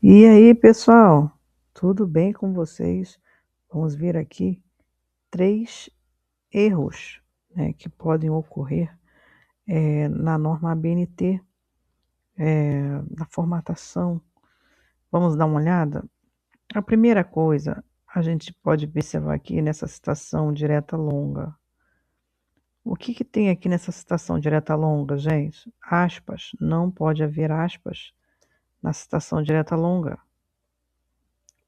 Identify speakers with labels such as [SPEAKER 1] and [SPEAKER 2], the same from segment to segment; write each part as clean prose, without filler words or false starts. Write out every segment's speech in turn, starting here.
[SPEAKER 1] E aí, pessoal, tudo bem com vocês? Vamos ver aqui 3 erros, né, que podem ocorrer na norma ABNT, na formatação. Vamos dar uma olhada? A primeira coisa, a gente pode observar aqui nessa citação direta longa. O que que tem aqui nessa citação direta longa, gente? Aspas. Não pode haver aspas na citação direta longa,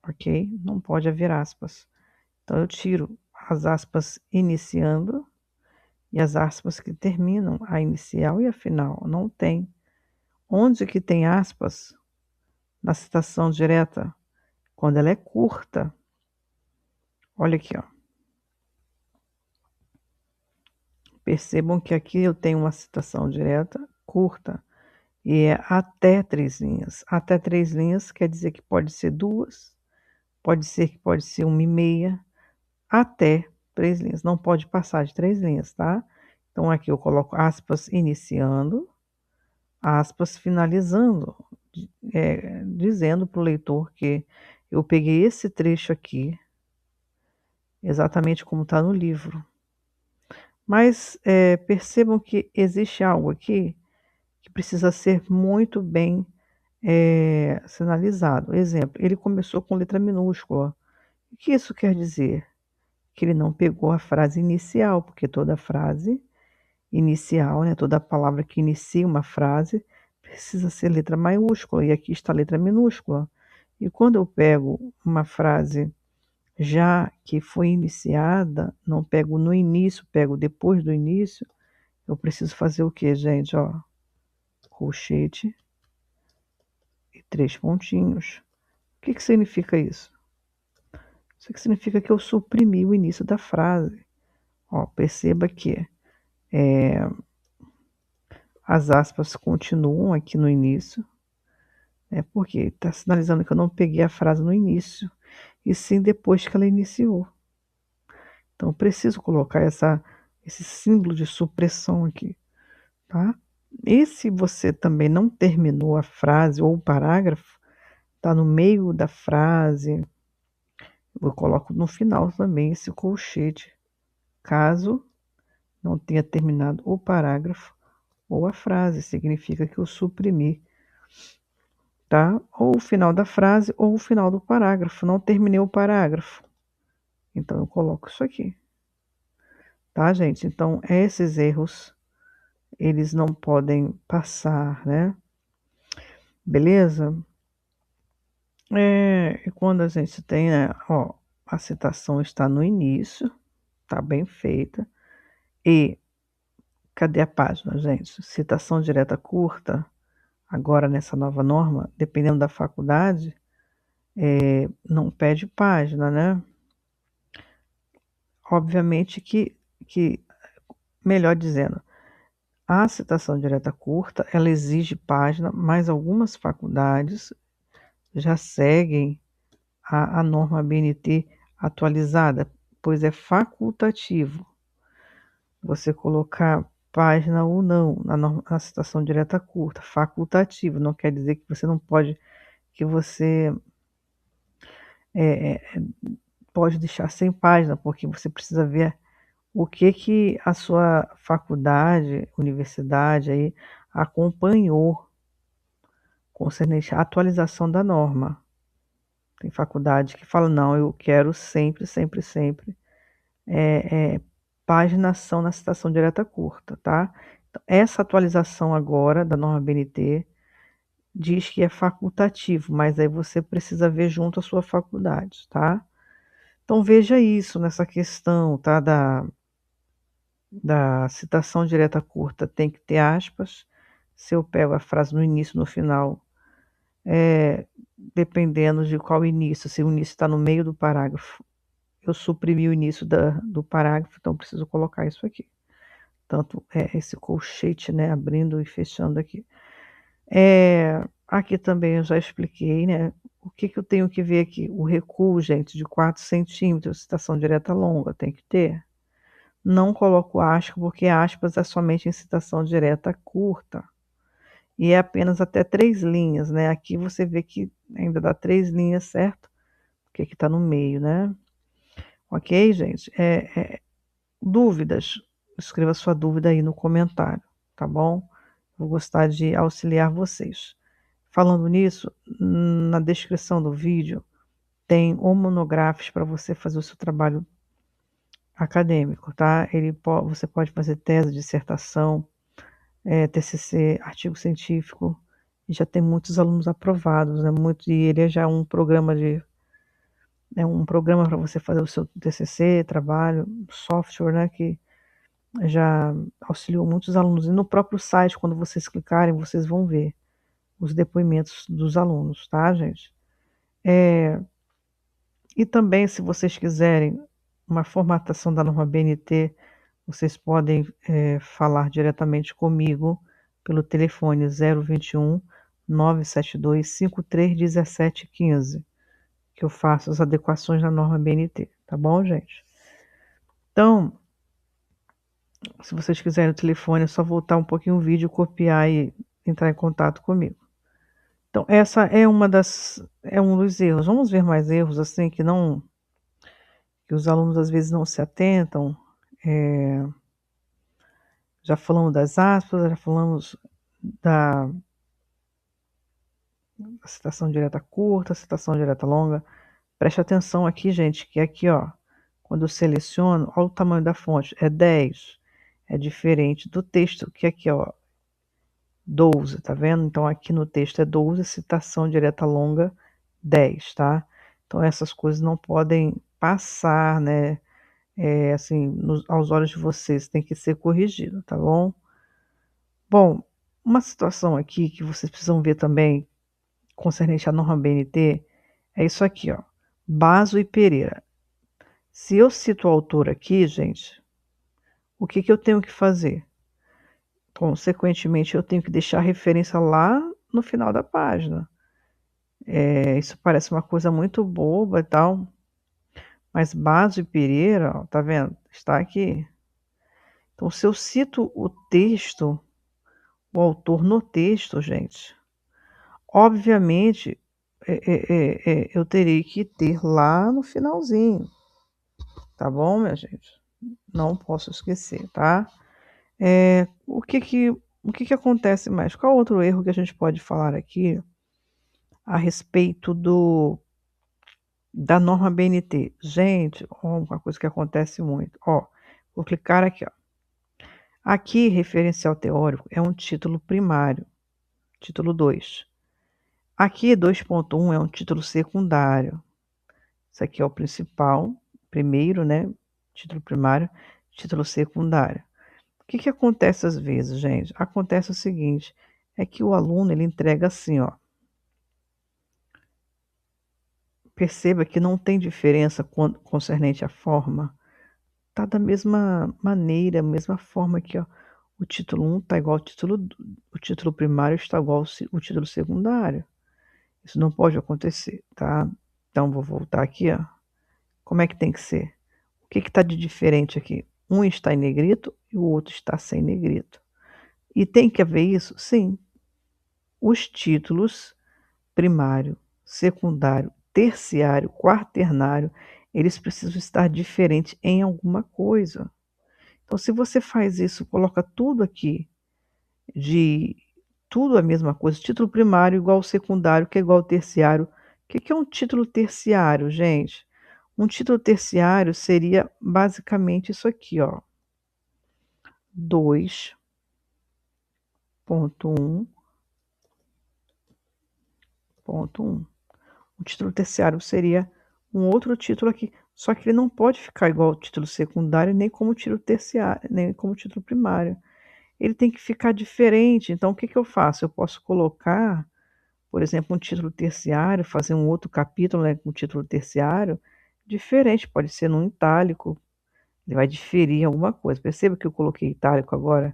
[SPEAKER 1] ok? Não pode haver aspas. Então eu tiro as aspas iniciando e as aspas que terminam a inicial e a final. Não tem. Onde que tem aspas na citação direta? Quando ela é curta. Olha aqui, ó. Percebam que aqui eu tenho uma citação direta curta e é até 3 linhas. Até 3 linhas quer dizer que pode ser 2, pode ser 1,5, até 3 linhas. Não pode passar de 3 linhas, tá? Então aqui eu coloco aspas iniciando, aspas finalizando, dizendo para o leitor que eu peguei esse trecho aqui, exatamente como está no livro. Mas percebam que existe algo aqui que precisa ser muito bem sinalizado. Exemplo, ele começou com letra minúscula. O que isso quer dizer? Que ele não pegou a frase inicial, porque toda frase inicial, né, toda palavra que inicia uma frase precisa ser letra maiúscula, e aqui está a letra minúscula. E quando eu pego uma frase já que foi iniciada, não pego no início, pego depois do início, eu preciso fazer o quê, gente? Ó, colchete e 3 pontinhos. O que que significa isso? Isso aqui significa que eu suprimi o início da frase. Ó, perceba que as aspas continuam aqui no início, porque está sinalizando que eu não peguei a frase no início, e sim depois que ela iniciou. Então, eu preciso colocar esse símbolo de supressão aqui, tá? E se você também não terminou a frase ou o parágrafo, está no meio da frase, eu coloco no final também esse colchete, caso não tenha terminado o parágrafo ou a frase, significa que eu suprimi, tá? Ou o final da frase ou o final do parágrafo, não terminei o parágrafo. Então eu coloco isso aqui, tá, gente? Então esses erros, eles não podem passar, né? Beleza? E quando a gente tem, né, ó, a citação está no início, tá bem feita, e cadê a página, gente? Citação direta curta, agora nessa nova norma, dependendo da faculdade, não pede página, né? Obviamente que, melhor dizendo, a citação direta curta, ela exige página, mas algumas faculdades já seguem a norma ABNT atualizada, pois é facultativo você colocar página ou não na citação direta curta. Facultativo, não quer dizer que você não pode, que você pode deixar sem página, porque você precisa ver o que a sua faculdade, universidade aí acompanhou concernente à atualização da norma. Tem faculdade que fala: "Não, eu quero sempre, sempre, sempre, paginação na citação direta curta", tá. Então essa atualização agora da norma BNT diz que é facultativo, mas aí você precisa ver junto à sua faculdade, tá. Então veja isso nessa questão, tá, da citação direta curta, tem que ter aspas. Se eu pego a frase no início, no final, dependendo de qual início, se o início está no meio do parágrafo, eu suprimi o início do parágrafo, então preciso colocar isso aqui. Tanto esse colchete, né, abrindo e fechando aqui. Aqui também eu já expliquei, né, o que que eu tenho que ver aqui. O recuo, gente, de 4 centímetros, citação direta longa, tem que ter. Não coloco aspas, porque aspas é somente em citação direta curta. e é apenas até 3 linhas, né, aqui você vê que ainda dá 3 linhas, certo? Porque aqui tá no meio, né. Ok, gente? Dúvidas? Escreva sua dúvida aí no comentário, tá bom? Vou gostar de auxiliar vocês. Falando nisso, na descrição do vídeo tem o monográficos para você fazer o seu trabalho acadêmico, tá? Você pode fazer tese, dissertação, TCC, artigo científico, e já tem muitos alunos aprovados, né? E ele é já um programa para você fazer o seu TCC, trabalho, software, né? Que já auxiliou muitos alunos. E no próprio site, quando vocês clicarem, vocês vão ver os depoimentos dos alunos, tá, gente? E também, se vocês quiserem uma formatação da norma BNT, vocês podem falar diretamente comigo pelo telefone 021 972 531715, que eu faço as adequações na norma BNT, tá bom, gente? Então, se vocês quiserem o telefone, é só voltar um pouquinho o vídeo, copiar e entrar em contato comigo. Então, essa é um dos erros. Vamos ver mais erros assim que os alunos às vezes não se atentam. Já falamos das aspas, já falamos da citação direta curta, citação direta longa. Preste atenção aqui, gente, que aqui, ó, quando eu seleciono, olha o tamanho da fonte, é 10. É diferente do texto, que aqui, ó, 12, tá vendo? Então aqui no texto é 12, citação direta longa 10, tá? Então essas coisas não podem passar, né? Assim, aos olhos de vocês, tem que ser corrigido, tá bom? Bom, uma situação aqui que vocês precisam ver também, concernente à norma BNT, é isso aqui, ó. Baso e Pereira. Se eu cito o autor aqui, gente, o que que eu tenho que fazer? Consequentemente, eu tenho que deixar a referência lá no final da página. Isso parece uma coisa muito boba e tal, mas Baso e Pereira, ó, tá vendo? Está aqui. Então, se eu cito o texto, o autor no texto, gente, obviamente eu terei que ter lá no finalzinho, tá bom, minha gente? Não posso esquecer, tá? O que que acontece mais? Qual outro erro que a gente pode falar aqui a respeito da norma BNT? Gente, ó, uma coisa que acontece muito, ó, vou clicar aqui, ó. Aqui, referencial teórico é um título primário, título 2. Aqui, 2.1 é um título secundário. Isso aqui é o principal, primeiro, né? Título primário, título secundário. O que que acontece às vezes, gente? Acontece o seguinte, é que o aluno ele entrega assim, ó. Perceba que não tem diferença concernente à forma. Tá da mesma maneira, mesma forma aqui, ó. O título 1 tá igual ao o título primário está igual o título secundário. Isso não pode acontecer, tá? Então vou voltar aqui, ó. Como é que tem que ser? O que que tá de diferente aqui? Um está em negrito e o outro está sem negrito. E tem que haver isso? Sim. Os títulos primário, secundário, terciário, quaternário, eles precisam estar diferentes em alguma coisa. Então, se você faz isso, coloca tudo aqui de tudo a mesma coisa, título primário igual ao secundário, que é igual ao terciário. O que que é um título terciário, gente? Um título terciário seria basicamente isso aqui, ó. 2.1.1. O título terciário seria um outro título aqui, só que ele não pode ficar igual ao título secundário, nem como título terciário, nem como título primário. Ele tem que ficar diferente. Então, o que que eu faço? Eu posso colocar, por exemplo, um título terciário, fazer um outro capítulo, né, com título terciário, diferente, pode ser num itálico, ele vai diferir em alguma coisa. Perceba que eu coloquei itálico agora?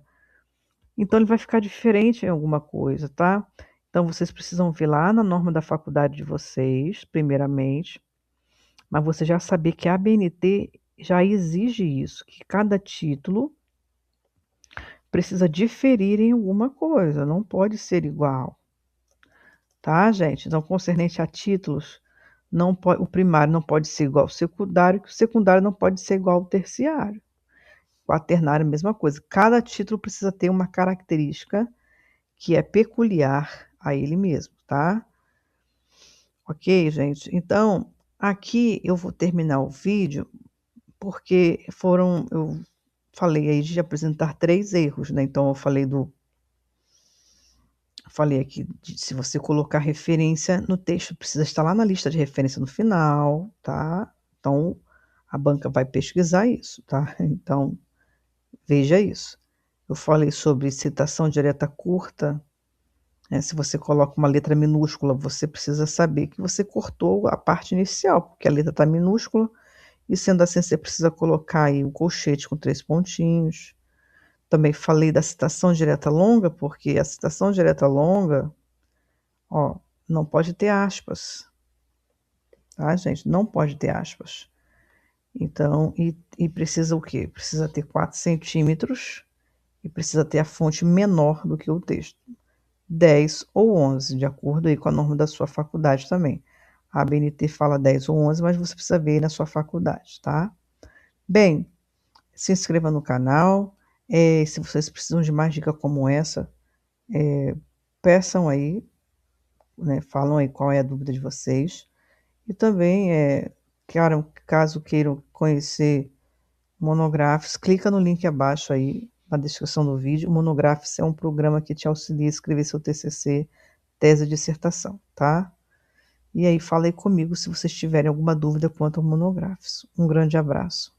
[SPEAKER 1] Então ele vai ficar diferente em alguma coisa, tá? Então vocês precisam ver lá na norma da faculdade de vocês, primeiramente, mas você já saber que a ABNT já exige isso, que cada título precisa diferir em alguma coisa, não pode ser igual, tá, gente? Então, concernente a títulos, não pode, o primário não pode ser igual ao secundário, que o secundário não pode ser igual ao terciário. O quaternário, mesma coisa. Cada título precisa ter uma característica que é peculiar a ele mesmo, tá? Ok, gente? Então, aqui eu vou terminar o vídeo, porque eu falei aí de apresentar 3 erros, né? Então, falei aqui de se você colocar referência no texto, precisa estar lá na lista de referência no final, tá? Então, a banca vai pesquisar isso, tá? Então, veja isso. Eu falei sobre citação direta curta, né? Se você coloca uma letra minúscula, você precisa saber que você cortou a parte inicial, porque a letra está minúscula, e sendo assim, você precisa colocar aí o colchete com 3 pontinhos. Também falei da citação direta longa, porque a citação direta longa, ó, não pode ter aspas, tá, gente? Não pode ter aspas. Então, e precisa o quê? Precisa ter 4 centímetros e precisa ter a fonte menor do que o texto. 10 ou 11, de acordo aí com a norma da sua faculdade também. A ABNT fala 10 ou 11, mas você precisa ver aí na sua faculdade, tá? Bem, se inscreva no canal. Se vocês precisam de mais dicas como essa, peçam aí, né? Falam aí qual é a dúvida de vocês. E também, caso queiram conhecer Monographs, clica no link abaixo aí, na descrição do vídeo. O Monographs é um programa que te auxilia a escrever seu TCC, tese e dissertação, tá? E aí, fala aí comigo se vocês tiverem alguma dúvida quanto ao Monographs. Um grande abraço.